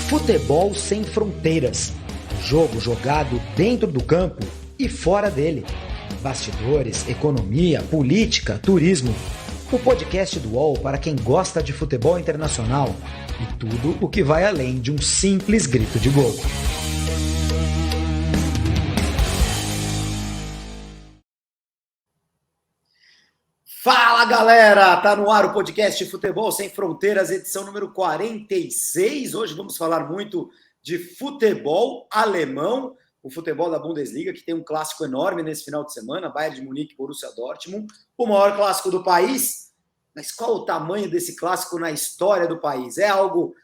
Futebol sem fronteiras. Jogo jogado dentro do campo e fora dele. Bastidores, economia, política, turismo. O podcast do UOL para quem gosta de futebol internacional e tudo o que vai além de um simples grito de gol. Fala galera, tá no ar o podcast Futebol Sem Fronteiras, edição número 46. Hoje vamos falar muito de futebol alemão, o futebol da Bundesliga, que tem um clássico enorme nesse final de semana, Bayern de Munique e Borussia Dortmund, o maior clássico do país. Mas qual o tamanho desse clássico na história do país? É algo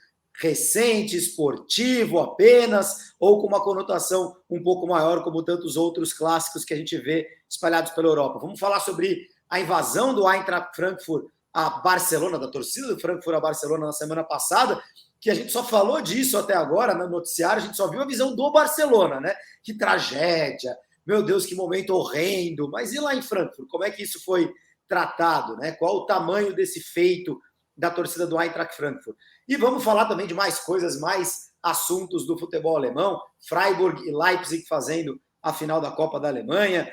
recente, esportivo apenas, ou com uma conotação um pouco maior, como tantos outros clássicos que a gente vê espalhados pela Europa? Vamos falar sobre a invasão do Eintracht Frankfurt a Barcelona, da torcida do Frankfurt a Barcelona na semana passada, que a gente só falou disso até agora no noticiário, a gente só viu a visão do Barcelona, né? Que tragédia, meu Deus, que momento horrendo. Mas e lá em Frankfurt, como é que isso foi tratado, né? Qual o tamanho desse feito da torcida do Eintracht Frankfurt? E vamos falar também de mais coisas, mais assuntos do futebol alemão, Freiburg e Leipzig fazendo a final da Copa da Alemanha,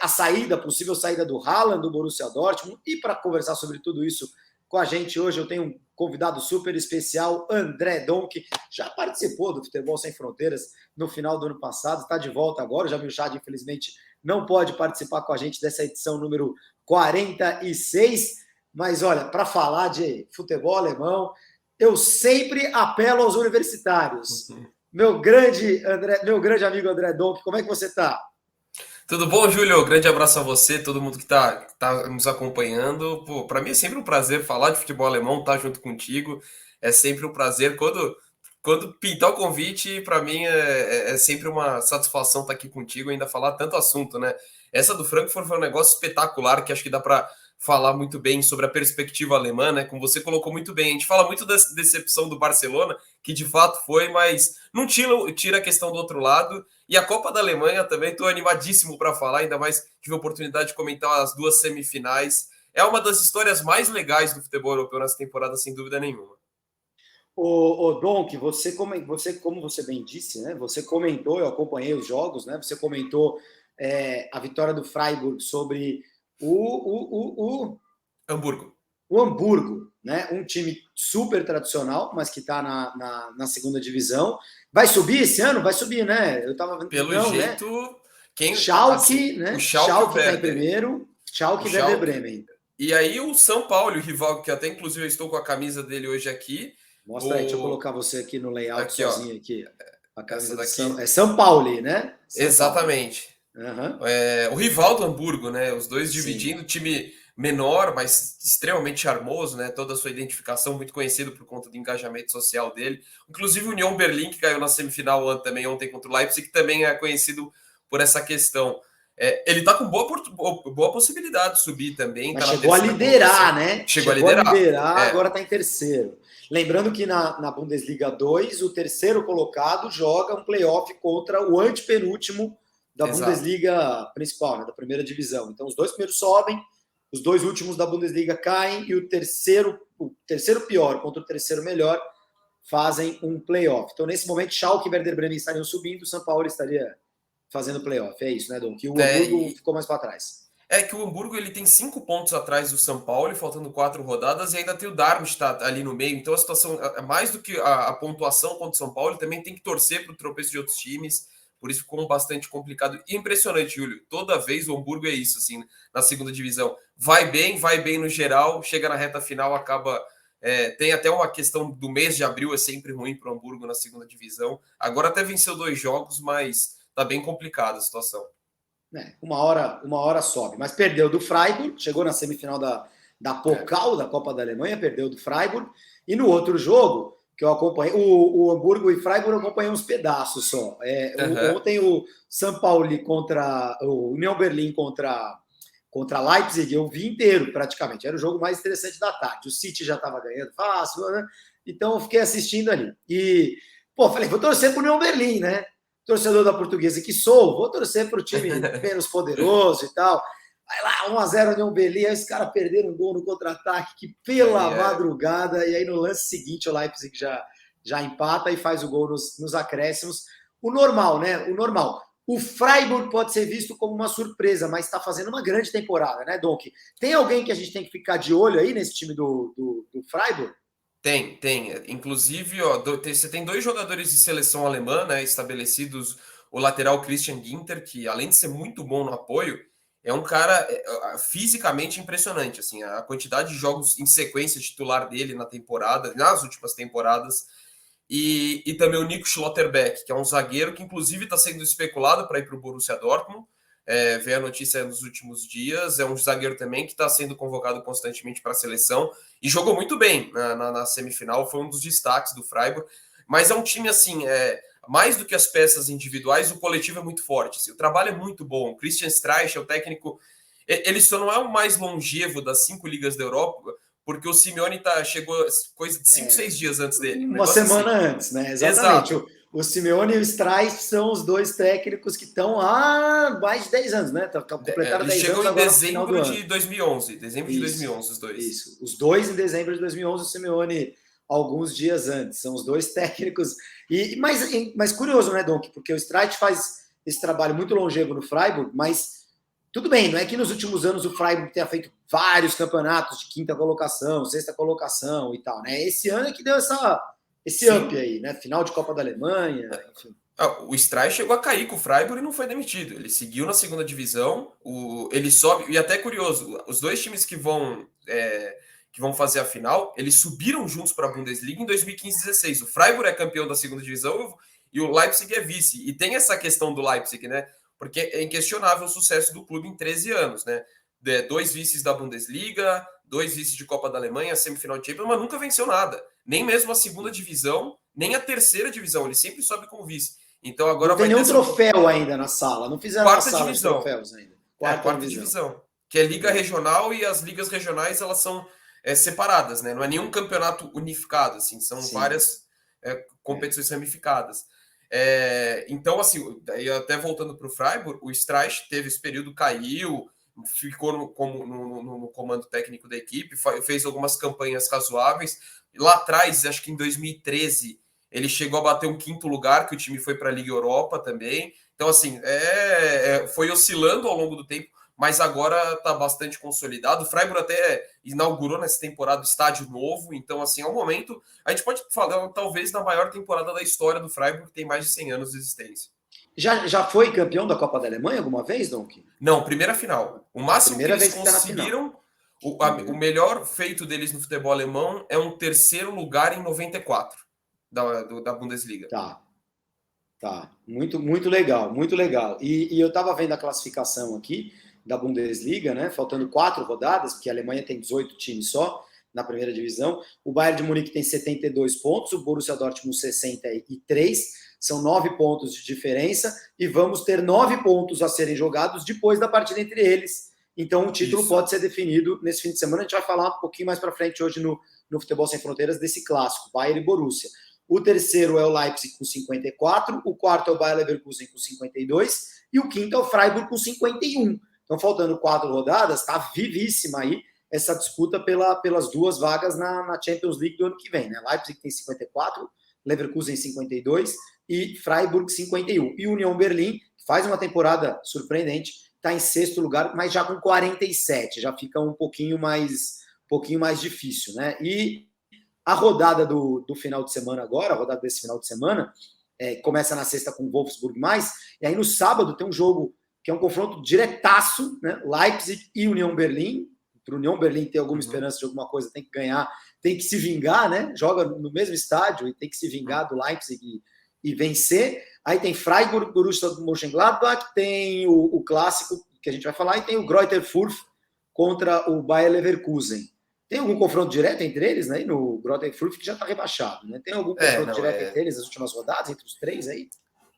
a possível saída do Haaland, do Borussia Dortmund. E para conversar sobre tudo isso com a gente hoje, eu tenho um convidado super especial, André Donk, já participou do Futebol Sem Fronteiras no final do ano passado, está de volta agora, o Jamil Chad, infelizmente, não pode participar com a gente dessa edição número 46, mas olha, para falar de futebol alemão, eu sempre apelo aos universitários. Meu grande amigo André Donk, como é que você está? Tudo bom, Júlio? Grande abraço a você, todo mundo que tá nos acompanhando. Para mim é sempre um prazer falar de futebol alemão, estar junto contigo. É sempre um prazer. Quando pintar o convite, para mim é sempre uma satisfação estar aqui contigo e ainda falar tanto assunto, né? Essa do Frankfurt foi um negócio espetacular que acho que dá para falar muito bem sobre a perspectiva alemã, né? Como você colocou muito bem. A gente fala muito da decepção do Barcelona, que de fato foi, mas não tira a questão do outro lado. E a Copa da Alemanha também, estou animadíssimo para falar, ainda mais tive a oportunidade de comentar as duas semifinais. É uma das histórias mais legais do futebol europeu nessa temporada, sem dúvida nenhuma. O Donk, como você bem disse, né? Você comentou, eu acompanhei os jogos, né? Você comentou a vitória do Freiburg sobre o Hamburgo. O Hamburgo, né? Um time super tradicional, mas que está na segunda divisão. Vai subir esse ano? Vai subir, né? Eu tava pelo não, jeito, né? quem Schalke, assim, né? O Schalke está em Werder. primeiro, Schalke e Werder Bremen. E aí o São Paulo, o rival, que até inclusive eu estou com a camisa dele hoje aqui. Mostra aí, deixa eu colocar você aqui no layout aqui, sozinho aqui. A camisa essa daqui. é São Paulo, né? São Exatamente. Uhum. O rival do Hamburgo, né? Os dois dividindo, Sim. Time menor, mas extremamente charmoso, né? Toda a sua identificação, muito conhecido por conta do engajamento social dele. Inclusive o Union Berlin, que caiu na semifinal também ontem contra o Leipzig, que também é conhecido por essa questão. Ele tá com boa possibilidade de subir também. Mas tá chegou a liderar, né? Chegou a liderar. Agora está em terceiro. Lembrando que na Bundesliga 2, o terceiro colocado joga um playoff contra o antepenúltimo da Bundesliga principal, né, da primeira divisão. Então, os dois primeiros sobem, os dois últimos da Bundesliga caem e o terceiro pior contra o terceiro melhor fazem um playoff. Então, nesse momento, Schalke e Werder Bremen estariam subindo, o São Paulo estaria fazendo playoff. É isso, né, Dom? Que o Hamburgo ficou mais para trás. É que o Hamburgo ele tem 5 pontos atrás do São Paulo, faltando 4 rodadas, e ainda tem o Darmstadt ali no meio. Então a situação é mais do que a pontuação contra o São Paulo, ele também tem que torcer para o tropeço de outros times. Por isso ficou bastante complicado. E impressionante, Júlio. Toda vez o Hamburgo é isso, assim, na segunda divisão. Vai bem no geral, chega na reta final, acaba. Tem até uma questão do mês de abril, é sempre ruim para o Hamburgo na segunda divisão. Agora até venceu 2 jogos, mas tá bem complicada a situação. Uma hora sobe, mas perdeu do Freiburg, chegou na semifinal da Pokal, da Copa da Alemanha, perdeu do Freiburg, e no outro jogo, que eu acompanhei, o Hamburgo e Freiburg eu acompanhei uns pedaços só. Ontem o São Paulo contra o Union Berlin contra Leipzig, eu vi inteiro praticamente, era o jogo mais interessante da tarde, o City já estava ganhando fácil, né? Então eu fiquei assistindo ali, e falei, vou torcer pro Union Berlin, né? Torcedor da Portuguesa que sou, vou torcer para o time menos poderoso e tal. Aí lá, 1-0 União Berlim, aí os caras perderam um gol no contra-ataque, que pela madrugada, e aí no lance seguinte o Leipzig já empata e faz o gol nos acréscimos. O normal, né? O normal. O Freiburg pode ser visto como uma surpresa, mas está fazendo uma grande temporada, né, Donk? Tem alguém que a gente tem que ficar de olho aí nesse time do Freiburg? Tem. Inclusive, ó, você tem 2 jogadores de seleção alemã, né, estabelecidos. O lateral Christian Ginter, que além de ser muito bom no apoio, é um cara fisicamente impressionante. Assim, a quantidade de jogos em sequência titular dele na temporada, nas últimas temporadas. E também o Nico Schlotterbeck, que é um zagueiro que inclusive está sendo especulado para ir para o Borussia Dortmund. Veio a notícia nos últimos dias. É um zagueiro também que está sendo convocado constantemente para a seleção e jogou muito bem na semifinal. Foi um dos destaques do Freiburg. Mas é um time assim, mais do que as peças individuais, o coletivo é muito forte. Assim, o trabalho é muito bom. O Christian Streich é o técnico. Ele só não é o mais longevo das 5 ligas da Europa, porque o Simeone chegou coisa de 5, 6 dias antes dele. Uma semana assim. Antes, né? Exatamente. Exato. O Simeone e o Streich são os 2 técnicos que estão há mais de 10 anos, né? Completaram 10 anos agora no final do ano. Chegou em dezembro de 2011. Dezembro de 2011, os dois. Isso. Os 2 em dezembro de 2011, o Simeone alguns dias antes. São os 2 técnicos. Mas curioso, né, Donk? Porque o Streich faz esse trabalho muito longevo no Freiburg, mas tudo bem, não é que nos últimos anos o Freiburg tenha feito vários campeonatos de 5ª colocação, 6ª colocação e tal, né? Esse ano é que deu esse up aí, né? Final de Copa da Alemanha, enfim. O Streich chegou a cair com o Freiburg e não foi demitido. Ele seguiu na 2ª divisão, ele sobe, e até curioso, os 2 times que vão fazer a final, eles subiram juntos para a Bundesliga em 2015-16. O Freiburg é campeão da 2ª divisão e o Leipzig é vice. E tem essa questão do Leipzig, né? Porque é inquestionável o sucesso do clube em 13 anos, né? 2 vices da Bundesliga, 2 vices de Copa da Alemanha, semifinal de Champions, mas nunca venceu nada. Nem mesmo a 2ª divisão, nem a 3ª divisão. Ele sempre sobe como vice. Então agora não tem nenhum troféu ainda na sala. Não fizeram 4ª na sala divisão. Troféus ainda. 4ª divisão. Que é liga regional, e as ligas regionais elas são separadas, né? Não é nenhum campeonato unificado, assim. São várias competições ramificadas. Então, assim, daí até voltando para o Freiburg, o Streich teve esse período, caiu, ficou no comando técnico da equipe, fez algumas campanhas razoáveis. Lá atrás, acho que em 2013, ele chegou a bater um 5º lugar, que o time foi para a Liga Europa também. Então, assim, foi oscilando ao longo do tempo, mas agora está bastante consolidado. O Freiburg até inaugurou nessa temporada o estádio novo, então, assim, é um momento... A gente pode falar, talvez, da maior temporada da história do Freiburg, que tem mais de 100 anos de existência. Já foi campeão da Copa da Alemanha alguma vez, Donk? Não, primeira final. O máximo que eles conseguiram... O melhor feito deles no futebol alemão é um 3º lugar em 94 da Bundesliga. Tá. Muito, muito legal, muito legal. E eu estava vendo a classificação aqui da Bundesliga, né? Faltando 4 rodadas, porque a Alemanha tem 18 times só na primeira divisão. O Bayern de Munique tem 72 pontos, o Borussia Dortmund 63, são 9 pontos de diferença, e vamos ter 9 pontos a serem jogados depois da partida entre eles. Então o título pode ser definido nesse fim de semana. A gente vai falar um pouquinho mais para frente hoje no Futebol Sem Fronteiras desse clássico, Bayern e Borussia. O 3º é o Leipzig com 54, o 4º é o Bayer Leverkusen com 52 e o 5º é o Freiburg com 51. Então, faltando 4 rodadas, está vivíssima aí essa disputa pelas 2 vagas na Champions League do ano que vem, né? Leipzig tem 54, Leverkusen 52 e Freiburg 51. E União Berlim, que faz uma temporada surpreendente, está em 6º lugar, mas já com 47, já fica um pouquinho mais difícil, né? E a rodada do final de semana agora, a rodada desse final de semana, começa na sexta com o Wolfsburg+, e aí no sábado tem um jogo que é um confronto diretaço, né? Leipzig e União Berlim. Para o União Berlim ter alguma esperança de alguma coisa, tem que ganhar, tem que se vingar, né? Joga no mesmo estádio e tem que se vingar do Leipzig e vencer. Aí tem Freiburg, Borussia Mönchengladbach, tem o clássico que a gente vai falar, e tem o Greuther Fürth contra o Bayer Leverkusen. Tem algum confronto direto entre eles, né? No Greuther Fürth, que já está rebaixado, né? Tem algum confronto direto entre eles nas últimas rodadas, entre os 3 aí?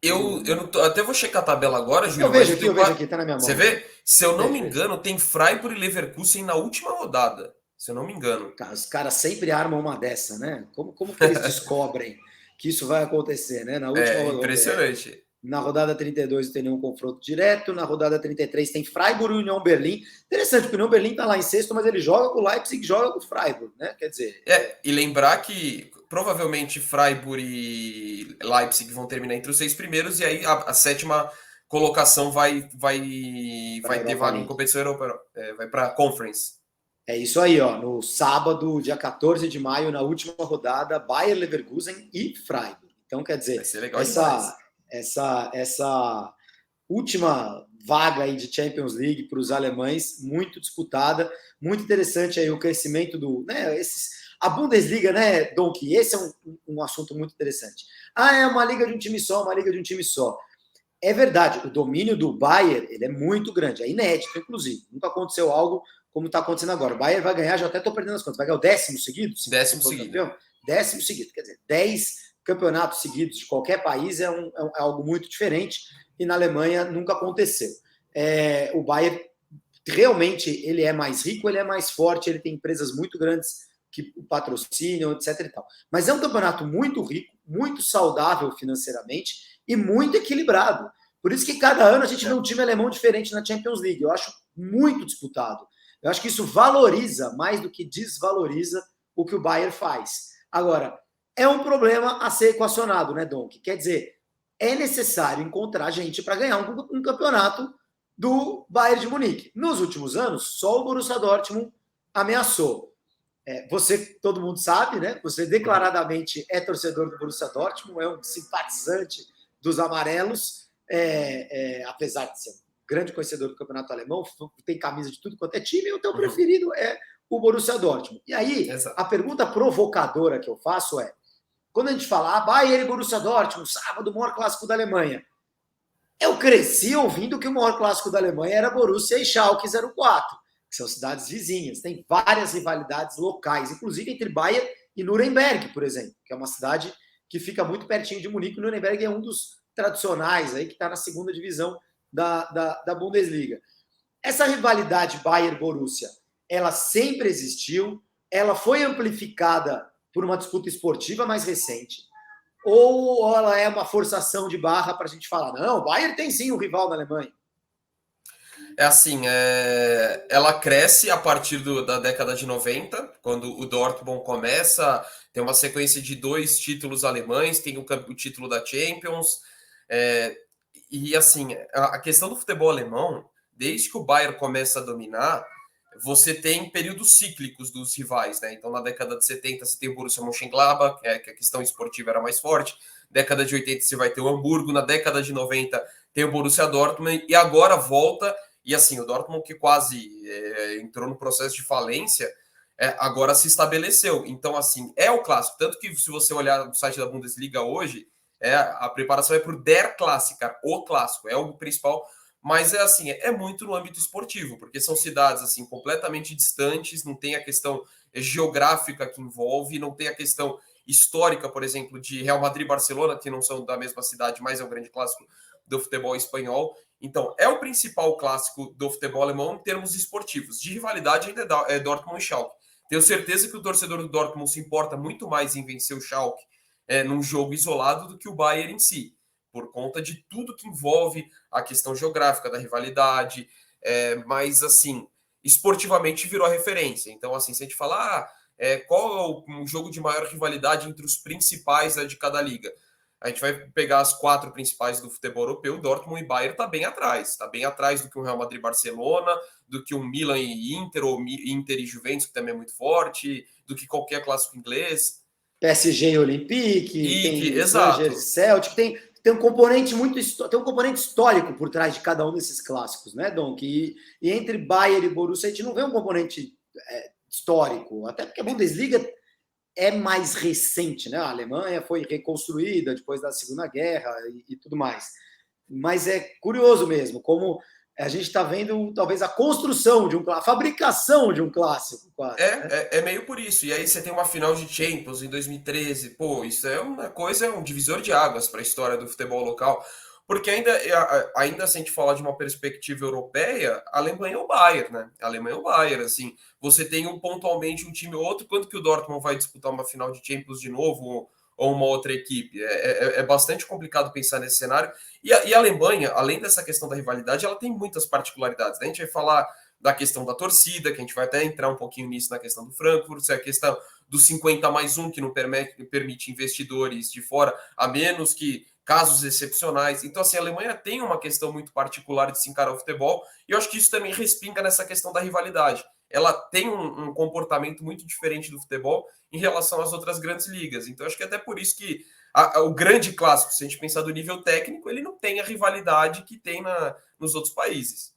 Eu não tô, até vou checar a tabela agora, Júlio. Eu vejo aqui, tá na minha mão. Você vê? Se eu não me engano, tem Freiburg e Leverkusen na última rodada. Se eu não me engano. Cara, os caras sempre armam uma dessa, né? Como que eles descobrem que isso vai acontecer, né? Na última rodada. Impressionante. Na rodada 32 não tem nenhum confronto direto. Na rodada 33 tem Freiburg e União Berlim. Interessante, porque o União Berlim está lá em 6º, mas ele joga com o Leipzig e joga com o Freiburg, né? Quer dizer... E lembrar que provavelmente Freiburg e Leipzig vão terminar entre os 6 primeiros, e aí a sétima colocação vai ter vaga em competição europeia, vai para a Conference. É isso aí, ó. No sábado, dia 14 de maio, na última rodada, Bayer Leverkusen e Freiburg. Então, quer dizer, essa última vaga aí de Champions League para os alemães, muito disputada, muito interessante aí o crescimento do... a Bundesliga, né, Donk? Esse é um assunto muito interessante. É uma liga de um time só, uma liga de um time só. É verdade, o domínio do Bayern ele é muito grande, é inédito, inclusive. Nunca aconteceu algo como está acontecendo agora. O Bayern vai ganhar, já até estou perdendo as contas, vai ganhar o 10º seguido? 10º seguido. 10º seguido, quer dizer, 10 campeonatos seguidos de qualquer país é algo muito diferente, e na Alemanha nunca aconteceu. O Bayern realmente ele é mais rico, ele é mais forte, ele tem empresas muito grandes que o patrocinam, etc. e tal. Mas é um campeonato muito rico, muito saudável financeiramente e muito equilibrado. Por isso que cada ano a gente vê um time alemão diferente na Champions League. Eu acho muito disputado. Eu acho que isso valoriza mais do que desvaloriza o que o Bayern faz. Agora, é um problema a ser equacionado, né, Donk? Quer dizer, é necessário encontrar gente para ganhar um campeonato do Bayern de Munique. Nos últimos anos, só o Borussia Dortmund ameaçou. Todo mundo sabe, né? Você declaradamente é torcedor do Borussia Dortmund, é um simpatizante dos amarelos, apesar de ser um grande conhecedor do campeonato alemão, tem camisa de tudo quanto é time, e o teu preferido é o Borussia Dortmund. E aí, a pergunta provocadora que eu faço é, quando a gente fala, Bayern e Borussia Dortmund, sábado, o maior clássico da Alemanha, eu cresci ouvindo que o maior clássico da Alemanha era Borussia e Schalke 04, que são cidades vizinhas. Tem várias rivalidades locais, inclusive entre Bayern e Nuremberg, por exemplo, que é uma cidade que fica muito pertinho de Munique. Nuremberg é um dos tradicionais, aí, que está na segunda divisão da Bundesliga. Essa rivalidade Bayern-Borussia, ela sempre existiu, ela foi amplificada por uma disputa esportiva mais recente, ou ela é uma forçação de barra para a gente falar, não, o Bayern tem sim um rival na Alemanha? Ela cresce a partir da década de 90, quando o Dortmund começa, tem uma sequência de 2 títulos alemães, tem o título da Champions, e assim, a questão do futebol alemão, desde que o Bayern começa a dominar, você tem períodos cíclicos dos rivais, né? Então, na década de 70, você tem o Borussia Mönchengladbach, que a questão esportiva era mais forte. Década de 80, você vai ter o Hamburgo. Na década de 90, tem o Borussia Dortmund. E agora volta. E assim, o Dortmund, que quase entrou no processo de falência, agora se estabeleceu. Então, assim, é o clássico. Tanto que, se você olhar no site da Bundesliga hoje, a preparação é para o Der Klassiker, o clássico. É o principal. Mas é muito no âmbito esportivo, porque são cidades assim completamente distantes, não tem a questão geográfica que envolve, não tem a questão histórica, por exemplo, de Real Madrid e Barcelona, que não são da mesma cidade, mas é o grande clássico do futebol espanhol. Então, é o principal clássico do futebol alemão em termos esportivos. De rivalidade ainda é Dortmund e Schalke. Tenho certeza que o torcedor do Dortmund se importa muito mais em vencer o Schalke num jogo isolado do que o Bayern em si, por conta de tudo que envolve a questão geográfica da rivalidade, mas, assim, esportivamente virou a referência. Então, assim, se a gente falar qual é o jogo de maior rivalidade entre os principais de cada liga, a gente vai pegar as 4 principais do futebol europeu, Dortmund e Bayern está bem atrás do que o Real Madrid e Barcelona, do que o Milan e Inter, ou Inter e Juventus, que também é muito forte, do que qualquer clássico inglês. PSG e Olympique, tem Rangers, Celtic, tem um componente tem um componente histórico por trás de cada um desses clássicos, né, Donk? E entre Bayern e Borussia a gente não vê um componente histórico, até porque a Bundesliga é mais recente, né? A Alemanha foi reconstruída depois da Segunda Guerra e tudo mais. Mas é curioso mesmo, como a gente está vendo talvez a construção a fabricação de um clássico, quase. É meio por isso. E aí você tem uma final de Champions em 2013. Pô, isso é uma coisa, é um divisor de águas para a história do futebol local. Porque ainda se a gente falar de uma perspectiva europeia, a Alemanha é o Bayern, né? A Alemanha é o Bayern, assim. Você tem pontualmente um time ou outro, quanto que o Dortmund vai disputar uma final de Champions de novo, ou uma outra equipe. É bastante complicado pensar nesse cenário. E a Alemanha, além dessa questão da rivalidade, ela tem muitas particularidades, né? A gente vai falar da questão da torcida, que a gente vai até entrar um pouquinho nisso na questão do Frankfurt, a questão do 50+1, que não permite investidores de fora, a menos que casos excepcionais. Então, assim, a Alemanha tem uma questão muito particular de se encarar o futebol, e eu acho que isso também respinga nessa questão da rivalidade. Ela tem um comportamento muito diferente do futebol em relação às outras grandes ligas. Então, acho que é até por isso que o grande clássico, se a gente pensar do nível técnico, ele não tem a rivalidade que tem nos outros países.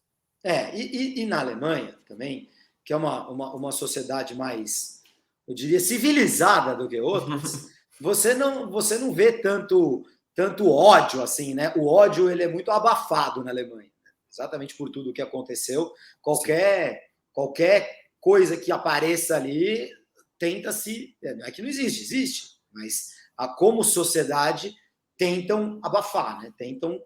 E na Alemanha também, que é uma sociedade mais, eu diria, civilizada do que outras, você não vê tanto ódio assim, né? O ódio ele é muito abafado na Alemanha, exatamente por tudo o que aconteceu. Qualquer coisa que apareça ali tenta-se, não é que não existe, mas como sociedade tentam abafar, né? Tentam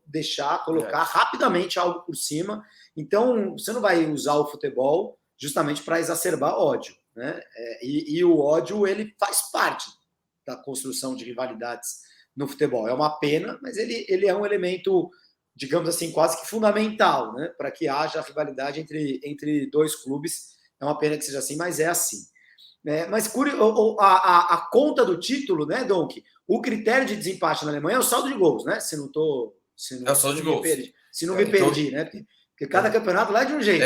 colocar rapidamente algo por cima. Então, você não vai usar o futebol justamente para exacerbar ódio, né? E o ódio ele faz parte da construção de rivalidades no futebol. É uma pena, mas ele é um elemento, digamos assim, quase que fundamental, né? Para que haja rivalidade entre dois clubes. É uma pena que seja assim, mas é assim. Mas a conta do título, né, Donk? O critério de desempate na Alemanha é o saldo de gols, né? Se não é o saldo de gols. Se não me perdi, né? Porque cada campeonato lá é de um jeito,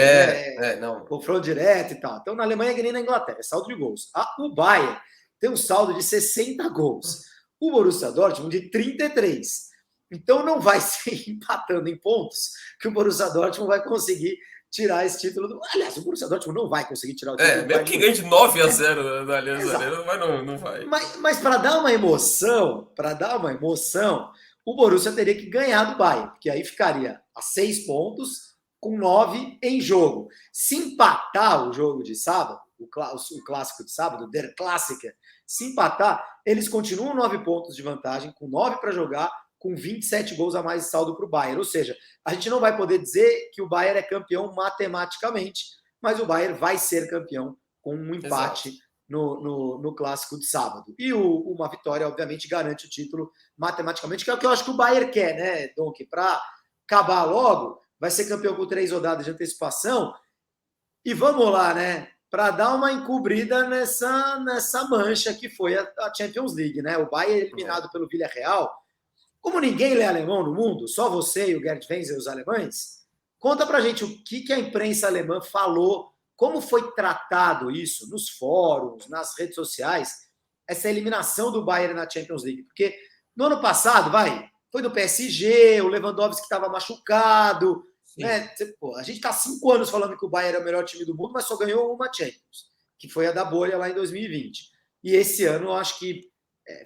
não. Confronto direto e tal. Então, na Alemanha é que nem na Inglaterra, é saldo de gols. O Bayern tem um saldo de 60 gols. O Borussia Dortmund de 33. Então, não vai ser empatando em pontos que o Borussia Dortmund vai conseguir tirar esse título. Aliás, o Borussia Dortmund não vai conseguir tirar o título. Mesmo que ganhe de 9-0 da Allianz Arena, não vai. Mas para dar uma emoção, o Borussia teria que ganhar do Bayern, porque aí ficaria a 6 pontos, com 9 em jogo. Se empatar o jogo de sábado, o clássico de sábado, Der Klassiker, se empatar, eles continuam 9 pontos de vantagem, com 9 para jogar, com 27 gols a mais de saldo para o Bayern. Ou seja, a gente não vai poder dizer que o Bayern é campeão matematicamente, mas o Bayern vai ser campeão com um empate no clássico de sábado. E uma vitória, obviamente, garante o título matematicamente, que é o que eu acho que o Bayern quer, né, Donk? Para acabar logo, vai ser campeão com 3 rodadas de antecipação. E vamos lá, né? Para dar uma encobrida nessa mancha que foi a Champions League, né? O Bayern eliminado pelo Villarreal. Como ninguém lê alemão no mundo, só você e o Gerd Wenzel e os alemães, conta pra gente o que a imprensa alemã falou, como foi tratado isso nos fóruns, nas redes sociais, essa eliminação do Bayern na Champions League. Porque no ano passado, foi do PSG, o Lewandowski estava machucado, né? A gente está 5 anos falando que o Bayern é o melhor time do mundo, mas só ganhou uma Champions, que foi a da bolha lá em 2020. E esse ano eu acho que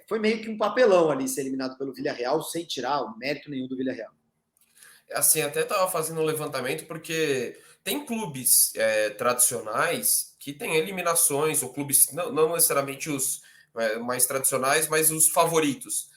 foi meio que um papelão ali ser eliminado pelo Villarreal, sem tirar o mérito nenhum do Villarreal. Assim, até estava fazendo um levantamento, porque tem clubes tradicionais que têm eliminações, ou clubes, não necessariamente os mais tradicionais, mas os favoritos,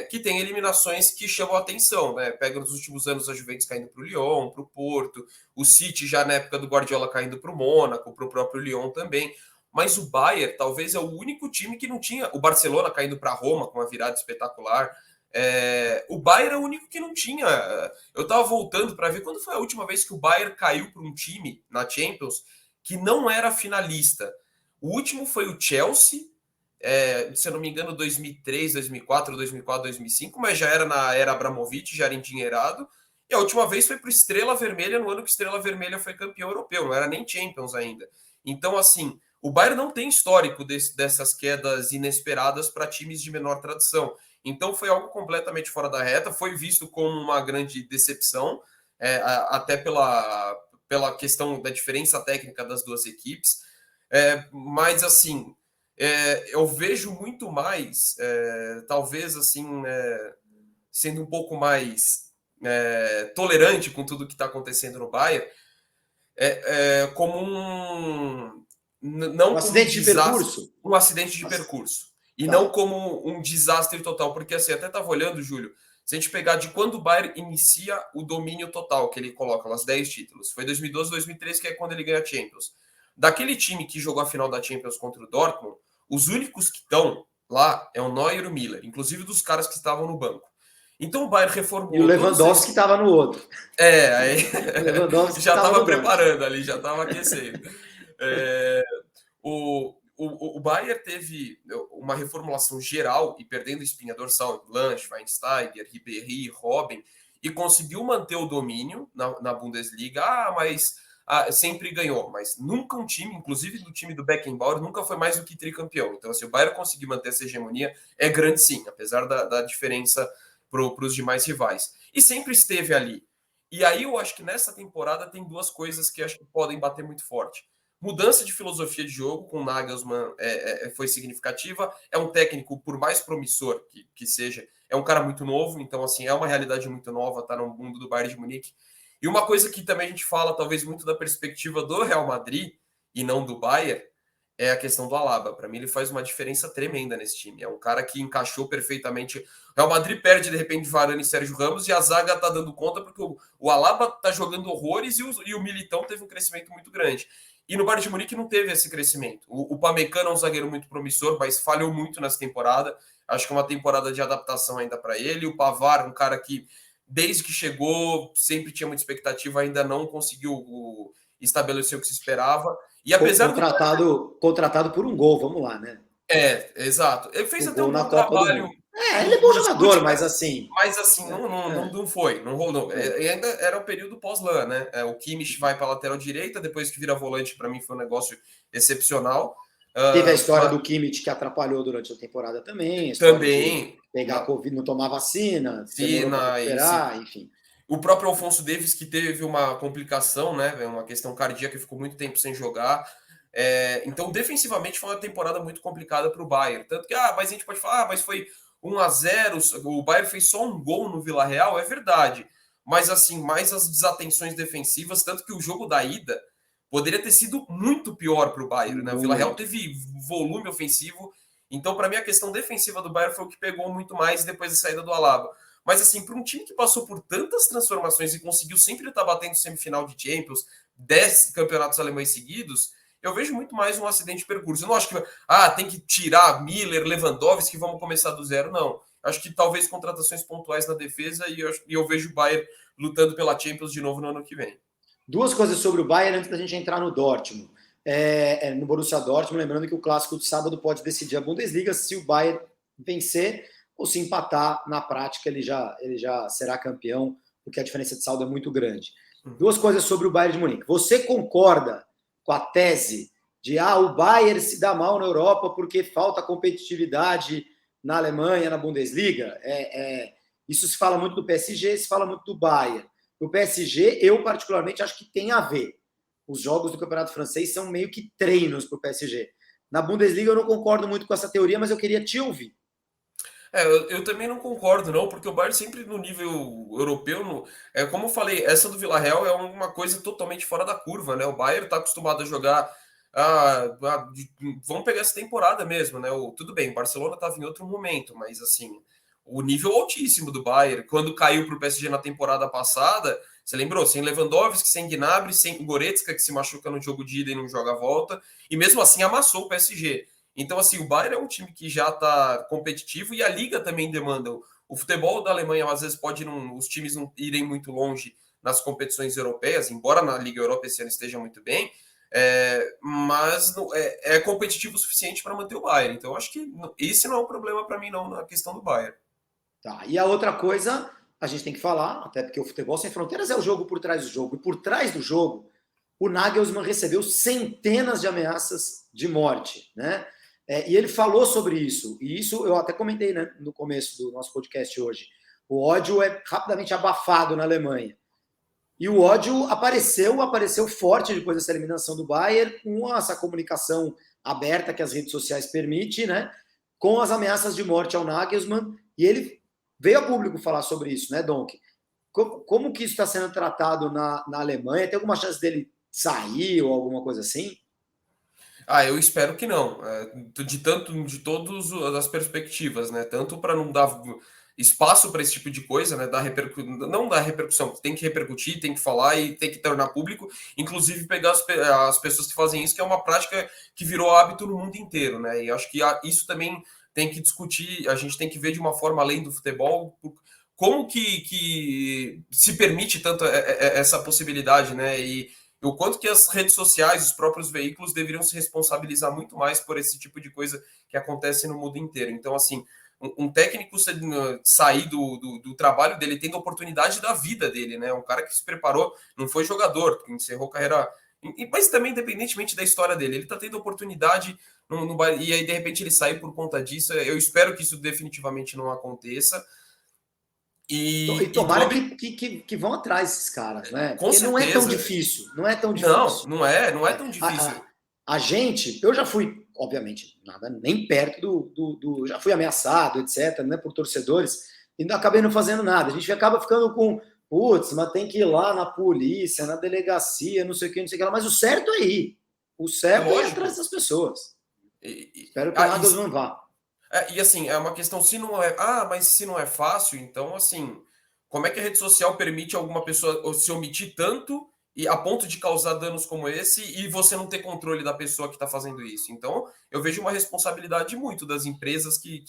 que têm eliminações que chamam a atenção, né? Pega nos últimos anos a Juventus caindo para o Lyon, para o Porto, o City já na época do Guardiola caindo para o Mônaco, para o próprio Lyon também. Mas o Bayern talvez é o único time que não tinha. O Barcelona caindo para Roma com uma virada espetacular. O Bayern é o único que não tinha. Eu estava voltando para ver quando foi a última vez que o Bayern caiu para um time na Champions que não era finalista. O último foi o Chelsea, se eu não me engano, 2003, 2004, 2005, mas já era na era Abramovich, já era endinheirado. E a última vez foi para o Estrela Vermelha, no ano que o Estrela Vermelha foi campeão europeu, não era nem Champions ainda. Então, assim, o Bayern não tem histórico dessas quedas inesperadas para times de menor tradição. Então foi algo completamente fora da reta, foi visto como uma grande decepção, até pela questão da diferença técnica das duas equipes. Mas assim, eu vejo muito mais, talvez assim, sendo um pouco mais tolerante com tudo que está acontecendo no Bayern, como um acidente de percurso. Um acidente de percurso. E não como um desastre total. Porque assim, até estava olhando, Júlio, se a gente pegar de quando o Bayern inicia o domínio total, que ele coloca os 10 títulos, foi 2012, 2013, que é quando ele ganha a Champions. Daquele time que jogou a final da Champions contra o Dortmund, os únicos que estão lá é o Neuer e o Miller, inclusive dos caras que estavam no banco. Então o Bayern reformulou. E o Lewandowski que estava no outro. Aí já estava preparando ali, já estava aquecendo. o Bayern teve uma reformulação geral e perdendo espinha dorsal, Lange, Schweinsteiger, Ribéry, Robben, e conseguiu manter o domínio na Bundesliga. Mas sempre ganhou, mas nunca um time, inclusive do time do Beckenbauer, nunca foi mais do que tricampeão. Então, se o Bayern conseguir manter essa hegemonia, é grande sim, apesar da diferença para os demais rivais. E sempre esteve ali. E aí eu acho que nessa temporada tem duas coisas que acho que podem bater muito forte. Mudança de filosofia de jogo com o Nagelsmann foi significativa. É um técnico, por mais promissor que seja, é um cara muito novo. Então, assim, é uma realidade muito nova, tá no mundo do Bayern de Munique. E uma coisa que também a gente fala, talvez muito da perspectiva do Real Madrid e não do Bayern, é a questão do Alaba. Para mim, ele faz uma diferença tremenda nesse time. É um cara que encaixou perfeitamente. O Real Madrid perde, de repente, Varane e Sérgio Ramos, e a zaga tá dando conta porque o Alaba tá jogando horrores e o Militão teve um crescimento muito grande. E no Bayern de Munique não teve esse crescimento. O Pamecano é um zagueiro muito promissor, mas falhou muito nessa temporada. Acho que é uma temporada de adaptação ainda para ele. O Pavard, um cara que, desde que chegou, sempre tinha muita expectativa, ainda não conseguiu estabelecer o que se esperava. E apesar contratado por um gol, vamos lá, né? Exato. Ele fez um até um bom Copa trabalho. Ele é bom jogador, mas assim. Mas assim, não foi, não rolou. Ainda era o período pós-LAN, né? O Kimmich vai para a lateral direita, depois que vira volante, para mim foi um negócio excepcional. Teve a história do Kimmich que atrapalhou durante a temporada também. Também. Pegar Covid, não tomar vacina, recuperar, enfim. O próprio Alphonso Davies, que teve uma complicação, né? Uma questão cardíaca, ficou muito tempo sem jogar. Então, defensivamente, foi uma temporada muito complicada para o Bayern. Tanto que, mas a gente pode falar, mas foi 1-0, o Bayern fez só um gol no Vila-Real, é verdade. Mas, assim, mais as desatenções defensivas, tanto que o jogo da ida poderia ter sido muito pior para o Bayern, né? O Vila-Real teve volume ofensivo, então, para mim, a questão defensiva do Bayern foi o que pegou muito mais depois da saída do Alaba. Mas, assim, para um time que passou por tantas transformações e conseguiu sempre estar batendo semifinal de Champions, 10 campeonatos alemães seguidos, eu vejo muito mais um acidente de percurso. Eu não acho que tem que tirar Miller, Lewandowski, que vamos começar do zero, não. Acho que talvez contratações pontuais na defesa e eu vejo o Bayern lutando pela Champions de novo no ano que vem. Duas coisas sobre o Bayern antes da gente entrar no Dortmund. No Borussia Dortmund, lembrando que o clássico de sábado pode decidir a Bundesliga se o Bayern vencer ou se empatar. Na prática, ele já será campeão, porque a diferença de saldo é muito grande. Duas coisas sobre o Bayern de Munique. Você concorda com a tese de o Bayern se dá mal na Europa porque falta competitividade na Alemanha, na Bundesliga? Isso se fala muito do PSG, se fala muito do Bayern. No PSG, eu particularmente acho que tem a ver. Os jogos do Campeonato Francês são meio que treinos para o PSG. Na Bundesliga eu não concordo muito com essa teoria, mas eu queria te ouvir. Eu também não concordo, não, porque o Bayern sempre no nível europeu, como eu falei, essa do Vila-Real é uma coisa totalmente fora da curva, né? O Bayern está acostumado a jogar. Vamos pegar essa temporada mesmo, né? Tudo bem, o Barcelona estava em outro momento, mas assim, o nível altíssimo do Bayern, quando caiu para o PSG na temporada passada, você lembrou? Sem Lewandowski, sem Gnabry, sem Goretzka, que se machuca no jogo de ida e não joga a volta, e mesmo assim amassou o PSG. Então, assim, o Bayern é um time que já está competitivo e a Liga também demanda. O futebol da Alemanha, às vezes, os times não irem muito longe nas competições europeias, embora na Liga Europa esse ano esteja muito bem, mas é competitivo o suficiente para manter o Bayern. Então, acho que esse não é um problema para mim, não, na questão do Bayern. Tá, e a outra coisa, a gente tem que falar, até porque o futebol sem fronteiras é o jogo por trás do jogo. E por trás do jogo, o Nagelsmann recebeu centenas de ameaças de morte, né? E ele falou sobre isso, e isso eu até comentei, né, no começo do nosso podcast hoje. O ódio é rapidamente abafado na Alemanha. E o ódio apareceu forte depois dessa eliminação do Bayern, com essa comunicação aberta que as redes sociais permitem, né, com as ameaças de morte ao Nagelsmann, e ele veio a público falar sobre isso, né, Donk? Como que isso está sendo tratado na Alemanha? Tem alguma chance dele sair ou alguma coisa assim? Eu espero que não. De todas as perspectivas, né? Tanto para não dar espaço para esse tipo de coisa, né? Não dar repercussão, tem que repercutir, tem que falar e tem que tornar público, inclusive pegar as pessoas que fazem isso, que é uma prática que virou hábito no mundo inteiro, né? E acho que isso também tem que discutir, a gente tem que ver de uma forma além do futebol, como que se permite tanto essa possibilidade, né? o quanto que as redes sociais, os próprios veículos deveriam se responsabilizar muito mais por esse tipo de coisa que acontece no mundo inteiro. Então, assim, um técnico sair do trabalho dele, tendo a oportunidade da vida dele, né? Um cara que se preparou, não foi jogador, que encerrou carreira, mas também independentemente da história dele, ele está tendo oportunidade e aí de repente ele sai por conta disso. Eu espero que isso definitivamente não aconteça. E tomara que vão atrás esses caras, né? Com Porque certeza. não é tão difícil, não é tão difícil. Não é tão difícil. A gente, eu já fui, obviamente, nada nem perto já fui ameaçado, etc., né, por torcedores, e acabei não fazendo nada. A gente acaba ficando com, putz, mas tem que ir lá na polícia, na delegacia, não sei o que, não sei o que lá. Mas o certo é ir. O certo é ir atrás das pessoas. Espero que nada não vá. E assim, é uma questão, se não é. Mas se não é fácil, então, assim, como é que a rede social permite alguma pessoa se omitir tanto e a ponto de causar danos como esse e você não ter controle da pessoa que está fazendo isso? Então, eu vejo uma responsabilidade muito das empresas que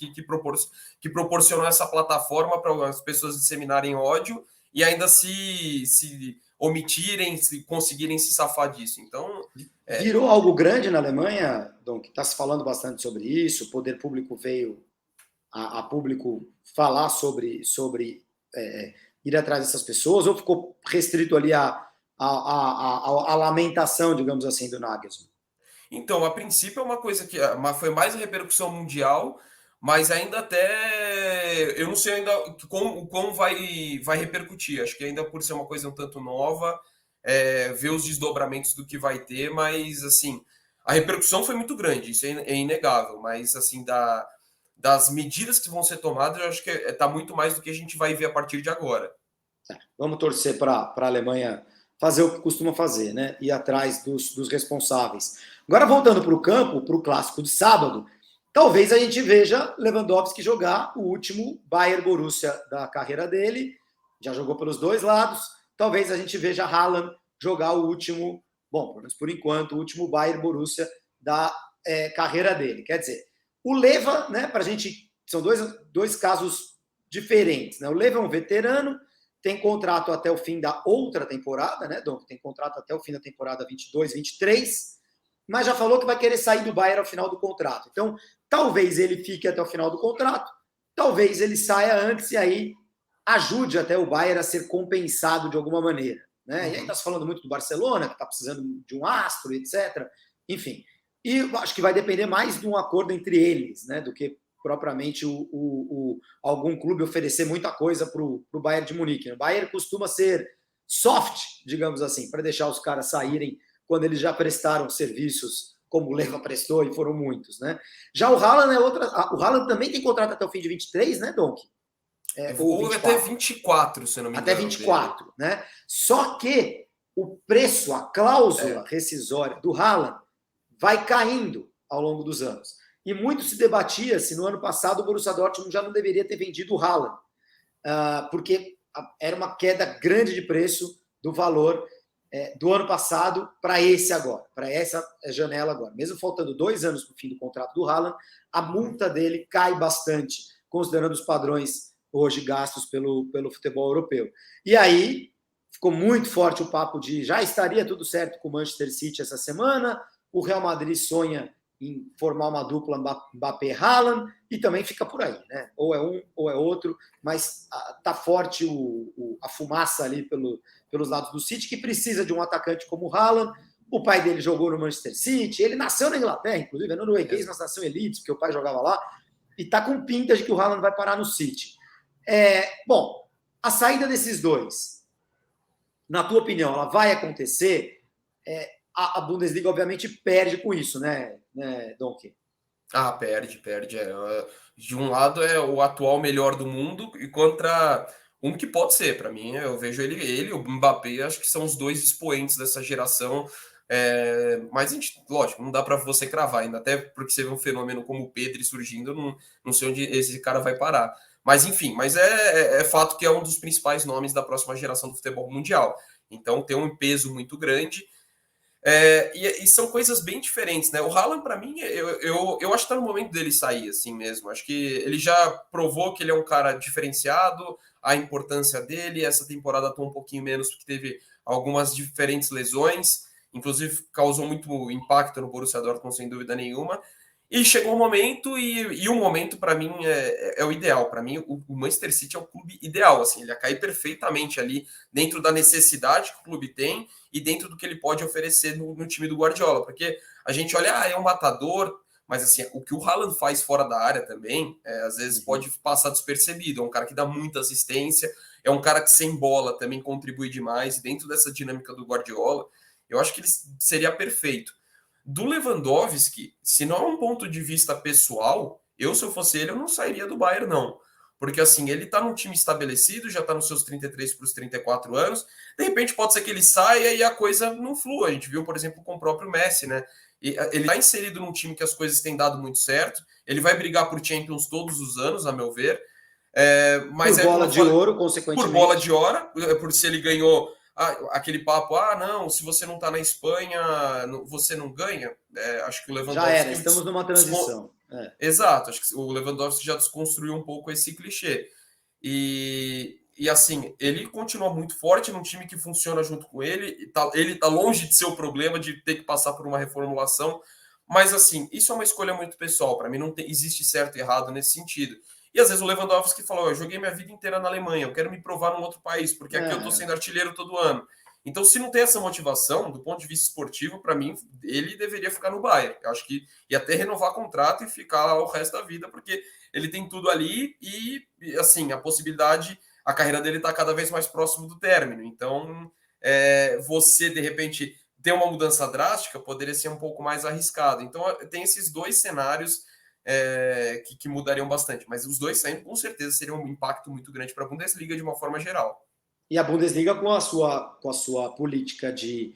proporcionam essa plataforma para as pessoas disseminarem ódio e ainda se omitirem, se conseguirem se safar disso. Então. Virou algo grande na Alemanha, Dom, que está se falando bastante sobre isso, o poder público veio a público falar sobre ir atrás dessas pessoas, ou ficou restrito ali a lamentação, digamos assim, do Nagelsmann? Então, a princípio é uma coisa que foi mais a repercussão mundial, mas ainda até eu não sei ainda como vai repercutir. Acho que ainda por ser uma coisa um tanto nova, ver os desdobramentos do que vai ter, mas assim, a repercussão foi muito grande, isso é inegável, mas assim, das medidas que vão ser tomadas, eu acho que está muito mais do que a gente vai ver a partir de agora. Vamos torcer para a Alemanha fazer o que costuma fazer, né? Ir atrás dos responsáveis. Agora, voltando para o campo, para o clássico de sábado, talvez a gente veja Lewandowski jogar o último Bayern Borussia da carreira dele, já jogou pelos dois lados. Talvez a gente veja Haaland jogar o último, bom, pelo menos por enquanto, o último Bayern Borussia da carreira dele. Quer dizer, o Leva, né, para a gente, são dois casos diferentes, né? O Leva é um veterano, tem contrato até o fim da outra temporada, né, Dom? Tem contrato até o fim da temporada 22-23, mas já falou que vai querer sair do Bayern ao final do contrato. Então, talvez ele fique até o final do contrato, talvez ele saia antes e aí ajude até o Bayern a ser compensado de alguma maneira, né? E aí está se falando muito do Barcelona, que está precisando de um astro, etc. Enfim, e acho que vai depender mais de um acordo entre eles, né, do que propriamente algum clube oferecer muita coisa para o Bayern de Munique. O Bayern costuma ser soft, digamos assim, para deixar os caras saírem quando eles já prestaram serviços como o Leva prestou, e foram muitos, né? Já o Haaland é outra. O Haaland também tem contrato até o fim de 23, né, Donk? Ou até 24, se não me engano. Até 24, dele, né? Só que o preço, a cláusula rescisória do Haaland vai caindo ao longo dos anos. E muito se debatia se no ano passado o Borussia Dortmund já não deveria ter vendido o Haaland, porque era uma queda grande de preço do valor do ano passado para esse agora, para essa janela agora. Mesmo faltando 2 anos para o fim do contrato do Haaland, a multa dele cai bastante, considerando os padrões hoje gastos pelo futebol europeu. E aí ficou muito forte o papo de já estaria tudo certo com o Manchester City essa semana, o Real Madrid sonha em formar uma dupla Mbappé-Haaland e também fica por aí, né? Ou é um ou é outro, mas tá forte a fumaça ali pelos lados do City, que precisa de um atacante como o Haaland. O pai dele jogou no Manchester City, ele nasceu na Inglaterra, inclusive, é norueguês, mas nasceu em Leeds, porque o pai jogava lá, e tá com pinta de que o Haaland vai parar no City. Bom, a saída desses dois, na tua opinião, ela vai acontecer? A Bundesliga, obviamente, perde com isso, né Donk? Perde. De um lado é o atual melhor do mundo e contra um que pode ser, para mim, eu vejo ele o Mbappé, acho que são os dois expoentes dessa geração. Mas a gente, lógico, não dá para você cravar ainda, até porque você vê um fenômeno como o Pedri surgindo, não sei onde esse cara vai parar. Mas enfim, é fato que é um dos principais nomes da próxima geração do futebol mundial. Então tem um peso muito grande. E são coisas bem diferentes, né? O Haaland, para mim, eu acho que tá no momento dele sair, assim mesmo. Acho que ele já provou que ele é um cara diferenciado, a importância dele. Essa temporada tá um pouquinho menos, porque teve algumas diferentes lesões, inclusive causou muito impacto no Borussia Dortmund, sem dúvida nenhuma. E chegou um momento, e o momento, para mim, é o ideal. Para mim, o Manchester City é o clube ideal. Assim, ele ia cair perfeitamente ali dentro da necessidade que o clube tem e dentro do que ele pode oferecer no time do Guardiola. Porque a gente olha, é um matador, mas assim, o que o Haaland faz fora da área também, às vezes pode passar despercebido. É um cara que dá muita assistência, é um cara que sem bola também contribui demais. E dentro dessa dinâmica do Guardiola, eu acho que ele seria perfeito. Do Lewandowski, se não é um ponto de vista pessoal, se eu fosse ele, eu não sairia do Bayern, não. Porque assim, ele tá num time estabelecido, já tá nos seus 33 para os 34 anos, de repente pode ser que ele saia e a coisa não flua. A gente viu, por exemplo, com o próprio Messi, né? Ele tá inserido num time que as coisas têm dado muito certo, ele vai brigar por Champions todos os anos, a meu ver. Mas por bola de ouro, consequentemente. Por bola de ouro, por se ele ganhou aquele papo, não, se você não está na Espanha, você não ganha. Acho que o Lewandowski... Já era, estamos numa transição. Exato, acho que o Lewandowski já desconstruiu um pouco esse clichê. E assim, ele continua muito forte num time que funciona junto com ele, ele tá longe de ser o problema de ter que passar por uma reformulação, mas assim, isso é uma escolha muito pessoal, para mim não existe certo e errado nesse sentido. E às vezes o Lewandowski falou, eu joguei minha vida inteira na Alemanha, eu quero me provar num outro país, porque aqui eu tô sendo artilheiro todo ano. Então, se não tem essa motivação, do ponto de vista esportivo, para mim, ele deveria ficar no Bayern. Eu acho que ia até renovar contrato e ficar lá o resto da vida, porque ele tem tudo ali e assim, a possibilidade, a carreira dele está cada vez mais próximo do término. Então, você, de repente, ter uma mudança drástica poderia ser um pouco mais arriscado. Então, tem esses dois cenários que mudariam bastante, mas os dois saindo com certeza seria um impacto muito grande para a Bundesliga de uma forma geral. E a Bundesliga com a sua política de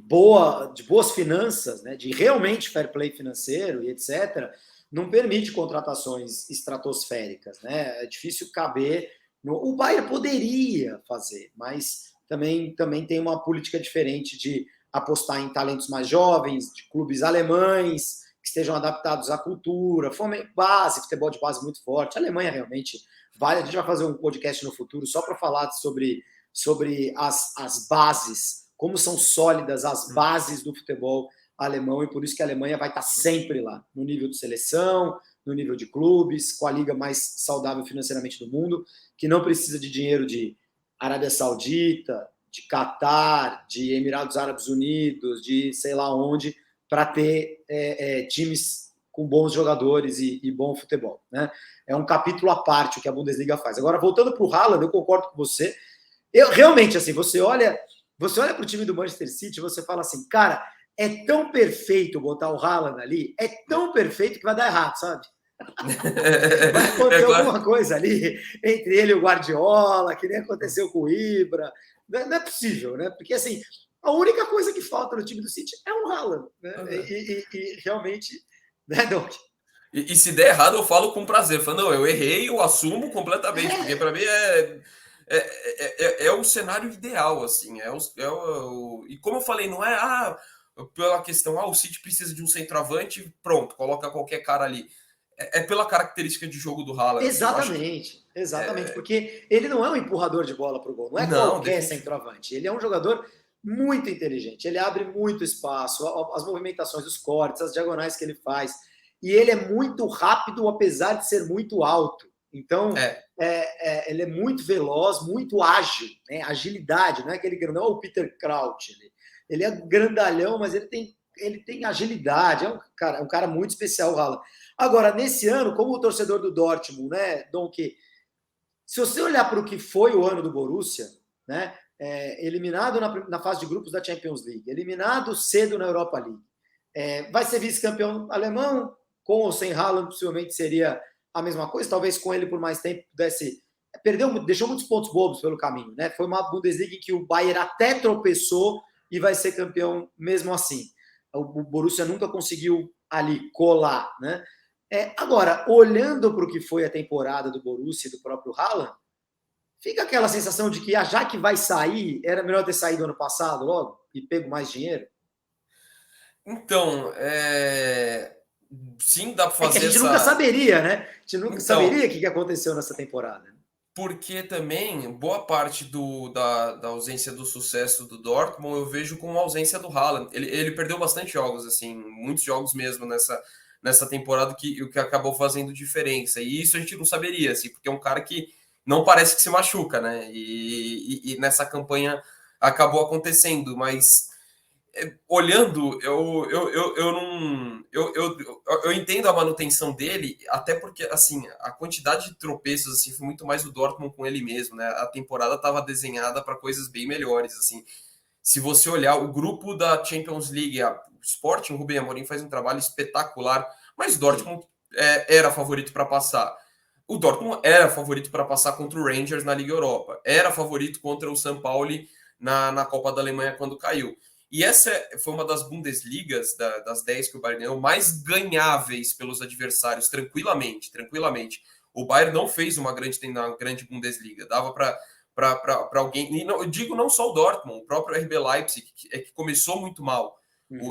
boas finanças, né, de realmente fair play financeiro e etc., não permite contratações estratosféricas, né? É difícil caber. O Bayern poderia fazer, mas também tem uma política diferente de apostar em talentos mais jovens, de clubes alemães que estejam adaptados à cultura, futebol de base muito forte. A Alemanha realmente vale. A gente vai fazer um podcast no futuro só para falar sobre as bases, como são sólidas as bases do futebol alemão, e por isso que a Alemanha vai estar sempre lá, no nível de seleção, no nível de clubes, com a liga mais saudável financeiramente do mundo, que não precisa de dinheiro de Arábia Saudita, de Catar, de Emirados Árabes Unidos, de sei lá onde, para ter times com bons jogadores e bom futebol, né? É um capítulo à parte o que a Bundesliga faz. Agora, voltando para o Haaland, eu concordo com você. Eu realmente, assim, você olha para o time do Manchester City, você fala assim, cara, é tão perfeito botar o Haaland ali, é tão perfeito que vai dar errado, sabe? Vai acontecer alguma coisa ali entre ele e o Guardiola, que nem aconteceu com o Ibra. Não é possível, né? Porque, assim, a única coisa que falta no time do City é o Haaland, né? E realmente, né, Doc? E se der errado, eu falo com prazer. Falo, não, eu errei, eu assumo completamente, porque para mim é o cenário ideal, assim. E como eu falei, não é pela questão, o City precisa de um centroavante, pronto, coloca qualquer cara ali. É pela característica de jogo do Haaland. Exatamente, exatamente, porque ele não é um empurrador de bola para o gol, não é qualquer centroavante. Ele é um jogador muito inteligente, ele abre muito espaço, as movimentações, os cortes, as diagonais que ele faz, e ele é muito rápido, apesar de ser muito alto. Então, ele é muito veloz, muito ágil, né? Agilidade, não é aquele grandão, o Peter Crouch. Ele é grandalhão, mas ele tem agilidade, é um cara muito especial, o Haaland. Agora, nesse ano, como o torcedor do Dortmund, né, Dom, que se você olhar para o que foi o ano do Borussia, né, eliminado na fase de grupos da Champions League, eliminado cedo na Europa League, vai ser vice-campeão alemão, com ou sem Haaland, possivelmente seria a mesma coisa, talvez com ele por mais tempo pudesse... deixou muitos pontos bobos pelo caminho, né? Foi uma Bundesliga em que o Bayern até tropeçou e vai ser campeão mesmo assim. O Borussia nunca conseguiu ali colar, né? Agora, olhando para o que foi a temporada do Borussia e do próprio Haaland, fica aquela sensação de que já que vai sair, era melhor ter saído ano passado logo e pego mais dinheiro? Então, sim, dá para fazer a gente nunca saberia, né? A gente nunca saberia o que aconteceu nessa temporada. porque também boa parte da ausência do sucesso do Dortmund eu vejo como ausência do Haaland. Ele perdeu bastante jogos, assim, muitos jogos mesmo nessa temporada, o que acabou fazendo diferença. E isso a gente não saberia, assim, porque é um cara que não parece que se machuca, né? E nessa campanha acabou acontecendo, mas olhando, eu não. Eu entendo a manutenção dele, até porque assim, a quantidade de tropeços assim, foi muito mais o Dortmund com ele mesmo, né? A temporada estava desenhada para coisas bem melhores. Assim. Se você olhar o grupo da Champions League, o Sporting, o Rubem Amorim faz um trabalho espetacular, mas o Dortmund era favorito para passar. O Dortmund era favorito para passar contra o Rangers na Liga Europa, era favorito contra o São Paulo na Copa da Alemanha quando caiu. E essa foi uma das Bundesligas, das 10 que o Bayern ganhou, mais ganháveis pelos adversários, tranquilamente. O Bayern não fez uma grande Bundesliga. Dava para alguém... E não, eu digo não só o Dortmund, o próprio RB Leipzig, que começou muito mal.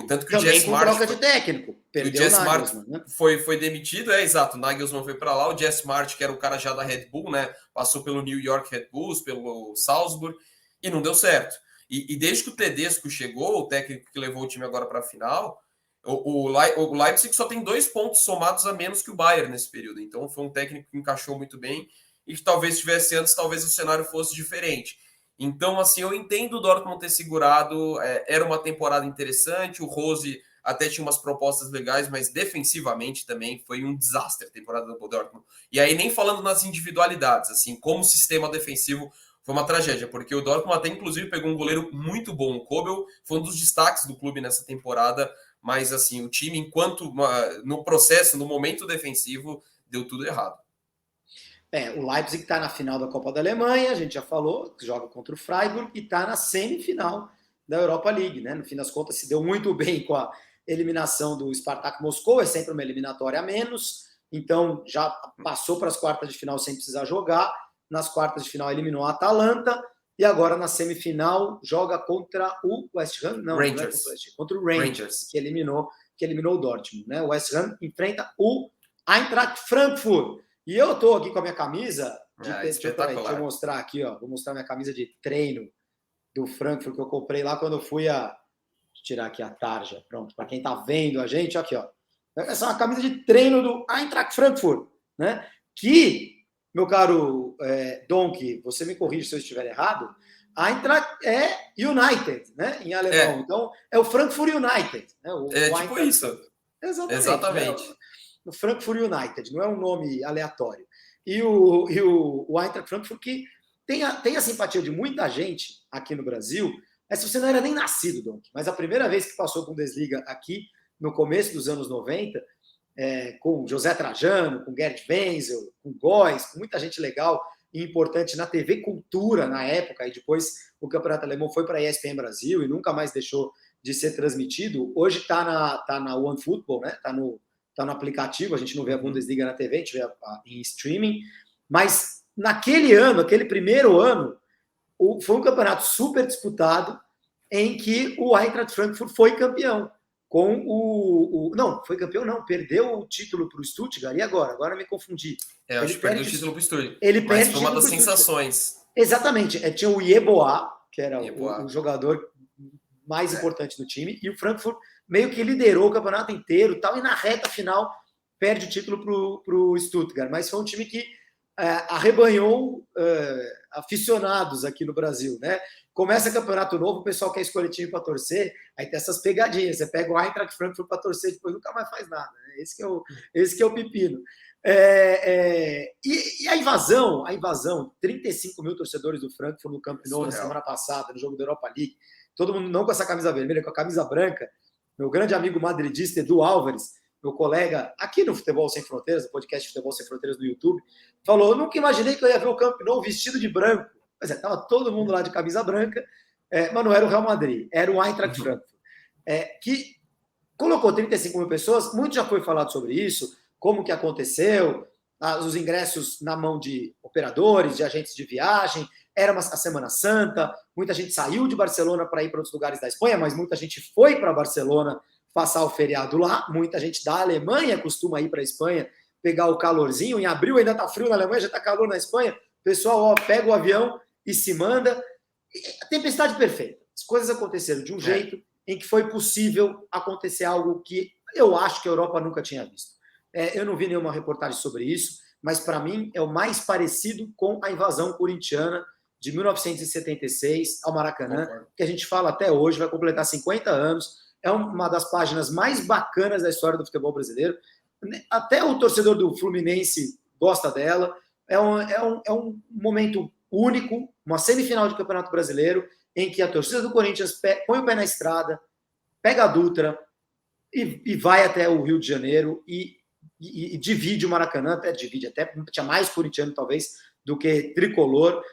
Tanto que também o Jess com March... troca de técnico. Perdeu o Nagelsmann, né? Foi demitido, exato. O Nagelsmann foi para lá. O Jess March, que era o cara já da Red Bull, né? Passou pelo New York Red Bulls, pelo Salzburg, e não deu certo. E desde que o Tedesco chegou, o técnico que levou o time agora para a final, o Leipzig só tem 2 pontos somados a menos que o Bayern nesse período. Então foi um técnico que encaixou muito bem e que talvez tivesse antes, talvez o cenário fosse diferente. Então, assim, eu entendo o Dortmund ter segurado, era uma temporada interessante, o Rose até tinha umas propostas legais, mas defensivamente também foi um desastre a temporada do Dortmund. E aí nem falando nas individualidades, assim, como sistema defensivo foi uma tragédia, porque o Dortmund até inclusive pegou um goleiro muito bom. O Kobel foi um dos destaques do clube nessa temporada, mas assim, o time, enquanto no processo, no momento defensivo, deu tudo errado. O Leipzig está na final da Copa da Alemanha, a gente já falou, joga contra o Freiburg e está na semifinal da Europa League, né? No fim das contas, se deu muito bem com a eliminação do Spartak Moscou, é sempre uma eliminatória a menos, então já passou para as quartas de final sem precisar jogar. Nas quartas de final eliminou a Atalanta e agora na semifinal joga contra o West Ham, não é contra o Rangers, que eliminou o Dortmund, né? O West Ham enfrenta o Eintracht Frankfurt. E eu estou aqui com a minha camisa deixa eu mostrar aqui, ó, vou mostrar minha camisa de treino do Frankfurt que eu comprei lá quando eu fui Deixa eu tirar aqui a tarja, pronto, para quem está vendo a gente, aqui, ó. Essa é uma camisa de treino do Eintracht Frankfurt, né? Que meu caro Donk, você me corrige se eu estiver errado, Eintracht é United, né, em alemão. Então, é o Frankfurt United. Né, tipo isso. Exatamente. Né, o Frankfurt United, não é um nome aleatório. E o Eintracht Frankfurt, que tem a simpatia de muita gente aqui no Brasil, mas você não era nem nascido, Donk, mas a primeira vez que passou com Bundesliga aqui, no começo dos anos 90, com José Trajano, com Gerd Wenzel, com Góes, com muita gente legal e importante na TV Cultura na época, e depois o Campeonato Alemão foi para a ESPN Brasil e nunca mais deixou de ser transmitido. Hoje está na OneFootball, né? Tá no aplicativo, a gente não vê a Bundesliga na TV, a gente vê em streaming, mas naquele ano, aquele primeiro ano, foi um campeonato super disputado em que o Eintracht Frankfurt foi campeão. Não, foi campeão não, perdeu o título para o Stuttgart, e agora? Agora eu me confundi. Eu acho que perdeu o título para o Stuttgart. Mas foi uma das sensações. Exatamente, tinha o Yeboah, que era o jogador mais importante do time, e o Frankfurt meio que liderou o campeonato inteiro, e na reta final perde o título para o Stuttgart, mas foi um time que arrebanhou aficionados aqui no Brasil, né? Começa campeonato novo, o pessoal quer escolher time para torcer, aí tem essas pegadinhas. Você pega o Eintracht Frankfurt para torcer, depois nunca mais faz nada. Né? Esse que é o pepino. E a invasão, 35 mil torcedores do Frankfurt no Camp Nou na semana passada, no jogo da Europa League. Todo mundo não com essa camisa vermelha, com a camisa branca. Meu grande amigo madridista, Edu Álvares, meu colega aqui no Futebol Sem Fronteiras, no podcast Futebol Sem Fronteiras no YouTube, falou: eu nunca imaginei que eu ia ver o Camp Nou vestido de branco. Mas estava todo mundo lá de camisa branca, mas não era o Real Madrid, era o Eintracht Frankfurt, que colocou 35 mil pessoas. Muito já foi falado sobre isso, como que aconteceu, os ingressos na mão de operadores, de agentes de viagem, era a Semana Santa, muita gente saiu de Barcelona para ir para outros lugares da Espanha, mas muita gente foi para Barcelona passar o feriado lá, muita gente da Alemanha costuma ir para a Espanha, pegar o calorzinho, em abril ainda está frio na Alemanha, já está calor na Espanha, o pessoal, ó, pega o avião e se manda. A tempestade perfeita. As coisas aconteceram de um jeito em que foi possível acontecer algo que eu acho que a Europa nunca tinha visto. Eu não vi nenhuma reportagem sobre isso, mas para mim é o mais parecido com a invasão corintiana de 1976 ao Maracanã, que a gente fala até hoje, vai completar 50 anos. É uma das páginas mais bacanas da história do futebol brasileiro. Até o torcedor do Fluminense gosta dela. É um momento único, uma semifinal de Campeonato Brasileiro, em que a torcida do Corinthians põe o pé na estrada, pega a Dutra e vai até o Rio de Janeiro e divide o Maracanã, até tinha mais corintiano talvez do que tricolor,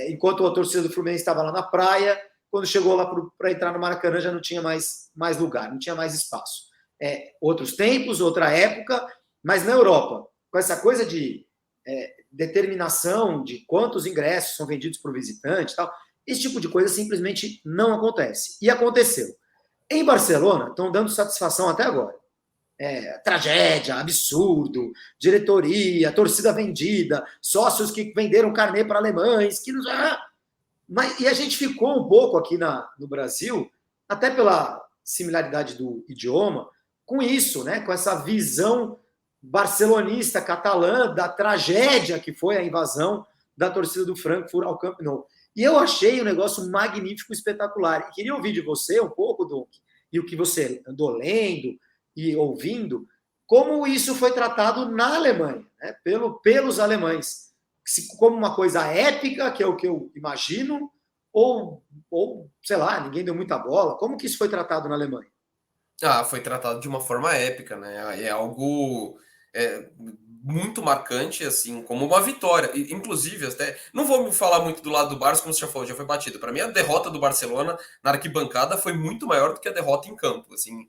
enquanto a torcida do Fluminense estava lá na praia. Quando chegou lá para entrar no Maracanã já não tinha mais lugar, não tinha mais espaço. Outros tempos, outra época, mas na Europa, com essa coisa de determinação de quantos ingressos são vendidos para o visitante, tal, esse tipo de coisa simplesmente não acontece. E aconteceu. Em Barcelona, estão dando satisfação até agora. Tragédia, absurdo, diretoria, torcida vendida, sócios que venderam carnê para alemães, que não... E a gente ficou um pouco aqui no Brasil, até pela similaridade do idioma, com isso, né? Com essa visão barcelonista, catalã, da tragédia que foi a invasão da torcida do Frankfurt ao Camp Nou. E eu achei um negócio magnífico, espetacular. E queria ouvir de você um pouco, Dom, e o que você andou lendo e ouvindo, como isso foi tratado na Alemanha, né? Pelos alemães. Como uma coisa épica, que é o que eu imagino, ou sei lá, ninguém deu muita bola. Como que isso foi tratado na Alemanha? Foi tratado de uma forma épica, né? É algo muito marcante, assim, como uma vitória. Inclusive, até não vou me falar muito do lado do Barça, como você já falou, já foi batido. Para mim, a derrota do Barcelona na arquibancada foi muito maior do que a derrota em campo, assim.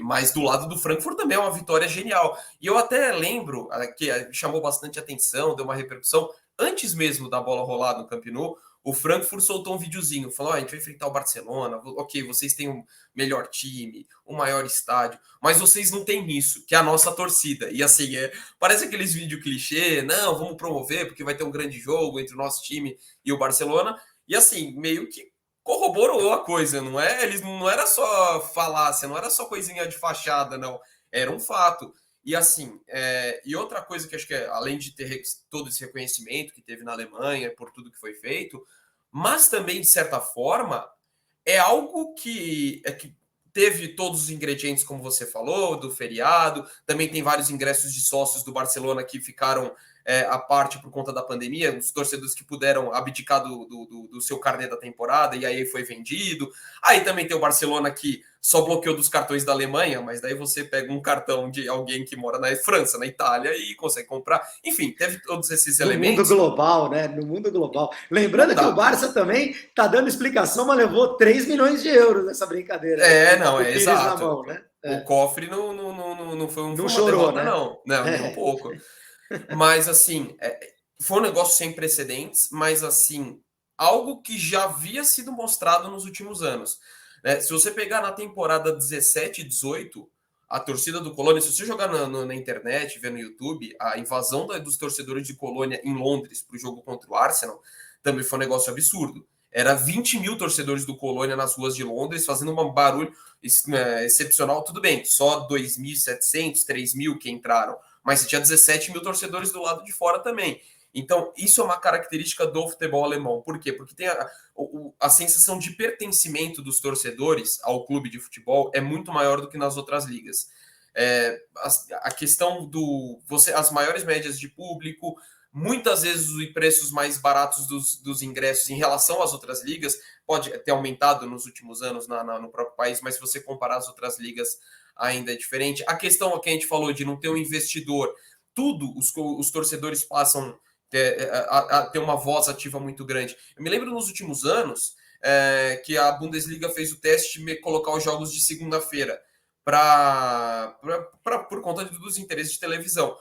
Mas do lado do Frankfurt também é uma vitória genial. E eu até lembro que chamou bastante atenção, deu uma repercussão, antes mesmo da bola rolar no Camp Nou, o Frankfurt soltou um videozinho, falou, a gente vai enfrentar o Barcelona, ok, vocês têm um melhor time, um maior estádio, mas vocês não têm isso, que é a nossa torcida. E assim, parece aqueles vídeos clichê, não, vamos promover, porque vai ter um grande jogo entre o nosso time e o Barcelona, e assim, meio que corroborou a coisa, não é? Eles não era só falácia, não era só coisinha de fachada, não. Era um fato. E assim, e outra coisa que acho que além de ter todo esse reconhecimento que teve na Alemanha por tudo que foi feito, mas também, de certa forma, é algo que teve todos os ingredientes, como você falou, do feriado, também tem vários ingressos de sócios do Barcelona que ficaram à parte por conta da pandemia, os torcedores que puderam abdicar do seu carnê da temporada e aí foi vendido. Aí também tem o Barcelona que só bloqueou dos cartões da Alemanha, mas daí você pega um cartão de alguém que mora na França, na Itália e consegue comprar. Enfim, teve todos esses elementos. No mundo global, né? No mundo global. Lembrando que o Barça também está dando explicação, mas levou 3 milhões de euros nessa brincadeira. Exato. Na mão, né? O cofre não foi não chorou, derrota, né? Não, nem um pouco. Mas, assim, foi um negócio sem precedentes, mas, assim, algo que já havia sido mostrado nos últimos anos. Né? Se você pegar na temporada 17 e 18, a torcida do Colônia, se você jogar na internet, ver no YouTube, a invasão dos torcedores de Colônia em Londres para o jogo contra o Arsenal também foi um negócio absurdo. Era 20 mil torcedores do Colônia nas ruas de Londres, fazendo um barulho excepcional. Tudo bem, só 2.700, 3.000 que entraram, mas você tinha 17 mil torcedores do lado de fora também. Então, isso é uma característica do futebol alemão. Por quê? Porque tem a sensação de pertencimento dos torcedores ao clube de futebol é muito maior do que nas outras ligas. A questão as maiores médias de público, muitas vezes os preços mais baratos dos ingressos em relação às outras ligas, pode ter aumentado nos últimos anos no próprio país, mas se você comparar as outras ligas, ainda é diferente. A questão que a gente falou de não ter um investidor, os torcedores passam a ter uma voz ativa muito grande. Eu me lembro nos últimos anos que a Bundesliga fez o teste de colocar os jogos de segunda-feira por conta dos interesses de televisão.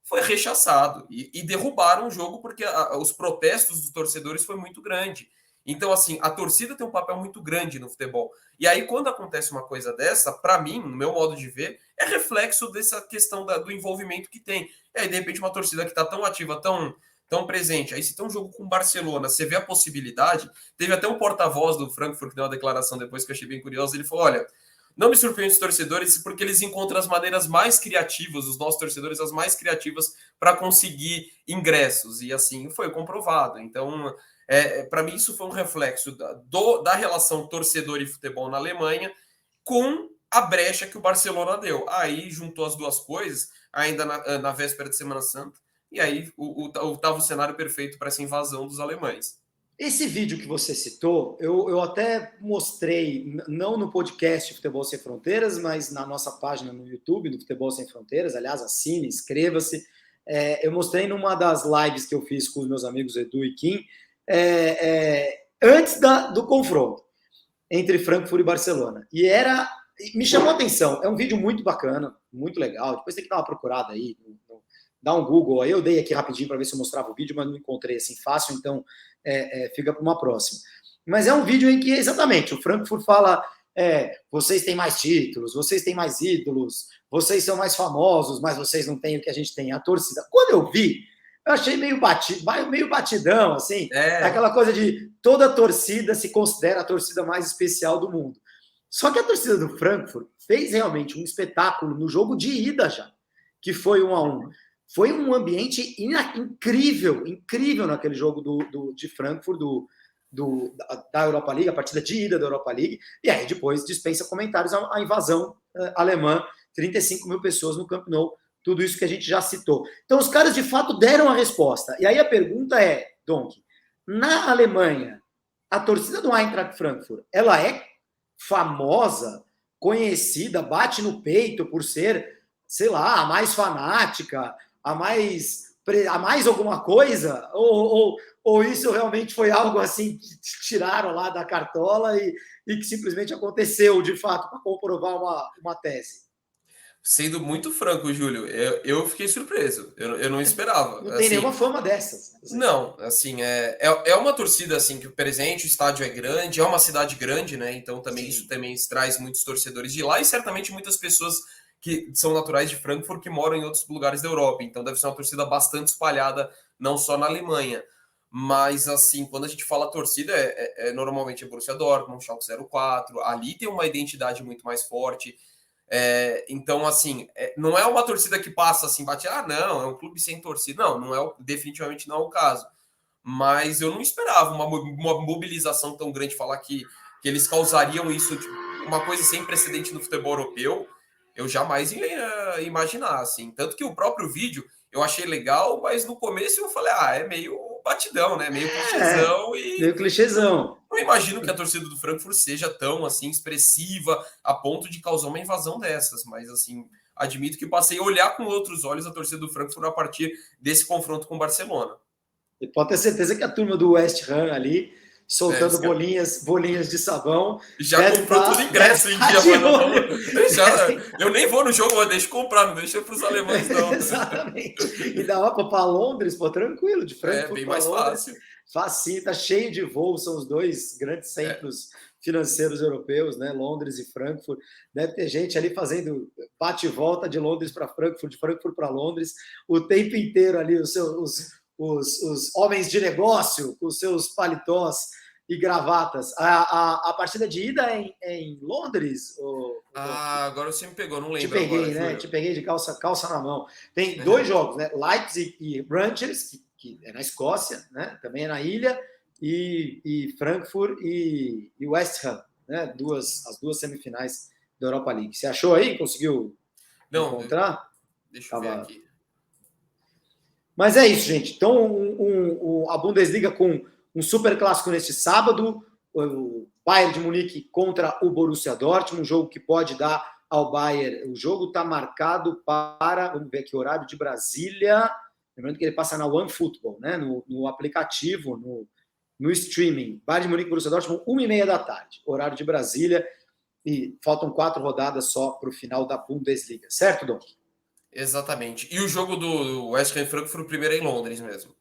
Foi rechaçado e derrubaram o jogo porque os protestos dos torcedores foi muito grande. Então, assim, a torcida tem um papel muito grande no futebol. E aí, quando acontece uma coisa dessa, para mim, no meu modo de ver, é reflexo dessa questão do envolvimento que tem. E aí, de repente, uma torcida que está tão ativa, estão presentes. Aí se tem um jogo com o Barcelona, você vê a possibilidade. Teve até um porta-voz do Frankfurt que deu uma declaração depois que eu achei bem curioso. Ele falou: olha, não me surpreende os torcedores porque eles encontram as maneiras mais criativas, os nossos torcedores, as mais criativas para conseguir ingressos. E assim foi comprovado. Então, para mim, isso foi um reflexo da relação torcedor e futebol na Alemanha com a brecha que o Barcelona deu. Aí juntou as duas coisas, ainda na véspera de Semana Santa, e aí estava o cenário perfeito para essa invasão dos alemães. Esse vídeo que você citou, eu até mostrei, não no podcast Futebol Sem Fronteiras, mas na nossa página no YouTube, do Futebol Sem Fronteiras. Aliás, assine, inscreva-se. Eu mostrei numa das lives que eu fiz com os meus amigos Edu e Kim, antes do confronto entre Frankfurt e Barcelona. E me chamou a atenção. É um vídeo muito bacana, muito legal. Depois tem que dar uma procurada aí, dá um Google. Aí eu dei aqui rapidinho para ver se eu mostrava o vídeo, mas não encontrei assim fácil, então fica para uma próxima. Mas é um vídeo em que, exatamente, o Frankfurt fala: vocês têm mais títulos, vocês têm mais ídolos, vocês são mais famosos, mas vocês não têm o que a gente tem, a torcida. Quando eu vi, eu achei meio batidão, assim, aquela coisa de toda a torcida se considera a torcida mais especial do mundo. Só que a torcida do Frankfurt fez realmente um espetáculo no jogo de ida já, que foi 1-1. Foi um ambiente incrível naquele jogo de Frankfurt, da Europa League, a partida de ida da Europa League, e aí depois dispensa comentários a invasão alemã, 35 mil pessoas no Camp Nou, tudo isso que a gente já citou. Então os caras de fato deram a resposta. E aí a pergunta é, Donk, na Alemanha, a torcida do Eintracht Frankfurt, ela é famosa, conhecida, bate no peito por ser, sei lá, a mais fanática, a mais alguma coisa? Ou isso realmente foi algo assim que tiraram lá da cartola e que simplesmente aconteceu, de fato, para comprovar uma tese? Sendo muito franco, Júlio, eu fiquei surpreso. Eu não esperava. Não tem nenhuma fama dessas. Não, assim, é uma torcida assim que presente, o estádio é grande, é uma cidade grande, né? Então também isso também traz muitos torcedores de lá e certamente muitas pessoas que são naturais de Frankfurt que moram em outros lugares da Europa. Então deve ser uma torcida bastante espalhada, não só na Alemanha. Mas, assim, quando a gente fala torcida, normalmente é Borussia Dortmund, Schalke 04. Ali tem uma identidade muito mais forte. Então, assim, não é uma torcida que passa assim, bate, não, é um clube sem torcida. Não, definitivamente não é o caso. Mas eu não esperava uma mobilização tão grande, falar que eles causariam isso, tipo, uma coisa sem precedente no futebol europeu. Eu jamais ia imaginar, assim. Tanto que o próprio vídeo eu achei legal, mas no começo eu falei, é meio batidão, né? Meio clichêzão. Meio clichêzão. Não imagino que a torcida do Frankfurt seja tão, assim, expressiva a ponto de causar uma invasão dessas. Mas, assim, admito que passei a olhar com outros olhos a torcida do Frankfurt a partir desse confronto com o Barcelona. E pode ter certeza que a turma do West Ham ali, soltando bolinhas de sabão. Já comprou tudo ingresso em dia, eu nem vou no jogo, eu deixo comprar, não deixa para os alemães, não. Exatamente. E dá para Londres, tranquilo, de Frankfurt. Bem mais fácil. Facinho, tá cheio de voos, são os dois grandes centros financeiros europeus, né? Londres e Frankfurt. Deve ter gente ali fazendo bate e volta de Londres para Frankfurt, de Frankfurt para Londres, o tempo inteiro ali, os homens de negócio com os seus paletós e gravatas. A partida de ida é em Londres? Agora você me pegou, não lembro. Te peguei, agora, né? Te peguei de calça na mão. Tem dois jogos, né? Leipzig e Rangers, que é na Escócia, né? Também é na ilha, e Frankfurt e West Ham, né? As duas semifinais da Europa League. Você achou aí? Conseguiu encontrar? Deixa eu ver aqui. Mas é isso, gente. Então, a Bundesliga com um super clássico neste sábado, o Bayern de Munique contra o Borussia Dortmund, um jogo que pode dar ao Bayern. O jogo está marcado para, vamos ver aqui, horário de Brasília. Lembrando que ele passa na OneFootball, né? No aplicativo, no streaming. Bayern de Munique e Borussia Dortmund, 1h30 da tarde, horário de Brasília. E faltam 4 rodadas só para o final da Bundesliga. Certo, Dom? Exatamente. E o jogo do West Ham Frankfurt, primeiro é em Londres mesmo.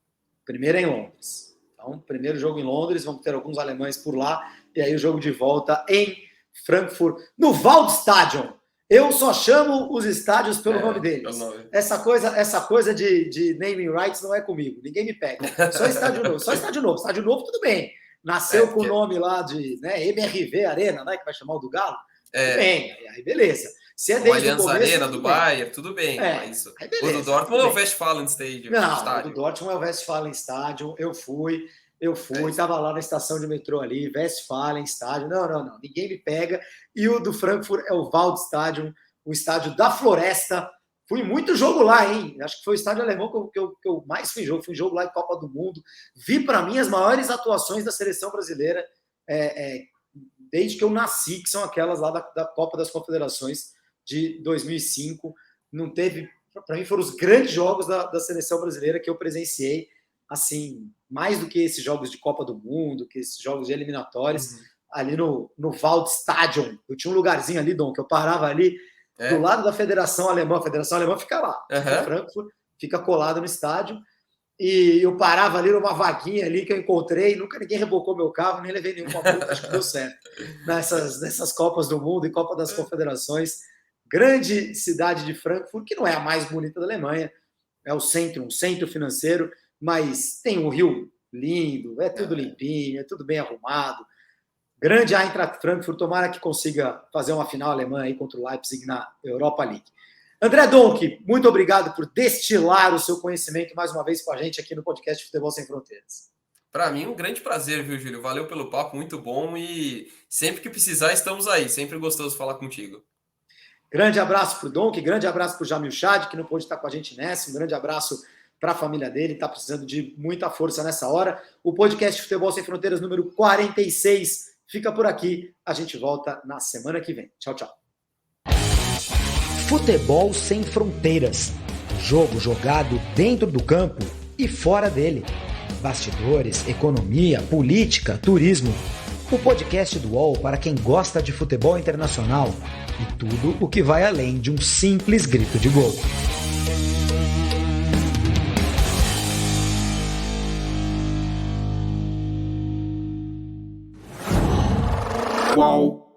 Primeiro é em Londres. Então, primeiro jogo em Londres, vamos ter alguns alemães por lá, e aí o jogo de volta em Frankfurt, no Waldstadion. Eu só chamo os estádios pelo nome deles. Nome. Essa coisa de naming rights não é comigo. Ninguém me pega. Só estádio novo. Só estádio novo. Estádio novo, tudo bem. Nasceu com o nome lá de MRV Arena, né? Que vai chamar o do Galo. Tudo bem. Aí beleza. Se é desde o Allianz Arena do Bayern, tudo bem. Mas o do Dortmund é o Westfalen Stadium. Não, o do Dortmund é o Westfalen Stadium. Eu fui, estava lá na estação de metrô ali, Westfalen Stadium. Não. Ninguém me pega. E o do Frankfurt é o Waldstadion, o estádio da Floresta. Fui muito jogo lá, hein? Acho que foi o estádio alemão que eu mais fui jogo. Fui jogo lá em Copa do Mundo. Vi, para mim, as maiores atuações da seleção brasileira desde que eu nasci, que são aquelas lá da Copa das Confederações de 2005. Não teve... Para mim, foram os grandes jogos da seleção brasileira que eu presenciei, assim, mais do que esses jogos de Copa do Mundo, que esses jogos de eliminatórios, ali no Waldstadion. Eu tinha um lugarzinho ali, Dom, que eu parava ali do lado da Federação Alemã. A Federação Alemã fica lá, fica Frankfurt, fica colada no estádio. E eu parava ali numa vaguinha ali que eu encontrei, nunca ninguém rebocou meu carro, nem levei nenhuma multa, acho que deu certo. Nessas Copas do Mundo e Copa das Confederações. Grande cidade de Frankfurt, que não é a mais bonita da Alemanha, é um centro financeiro, mas tem um rio lindo, é tudo limpinho, é tudo bem arrumado. Grande Eintracht Frankfurt, tomara que consiga fazer uma final alemã aí contra o Leipzig na Europa League. André Donk, muito obrigado por destilar o seu conhecimento mais uma vez com a gente aqui no podcast Futebol Sem Fronteiras. Para mim, um grande prazer, viu, Júlio? Valeu pelo papo, muito bom, e sempre que precisar, estamos aí. Sempre gostoso falar contigo. Grande abraço para o Donk, grande abraço para o Jamil Chad, que não pôde estar com a gente nessa. Um grande abraço para a família dele, está precisando de muita força nessa hora. O podcast Futebol Sem Fronteiras número 46 fica por aqui. A gente volta na semana que vem. Tchau, tchau. Futebol Sem Fronteiras. Jogo jogado dentro do campo e fora dele. Bastidores, economia, política, turismo. O podcast do UOL para quem gosta de futebol internacional e tudo o que vai além de um simples grito de gol. UOL.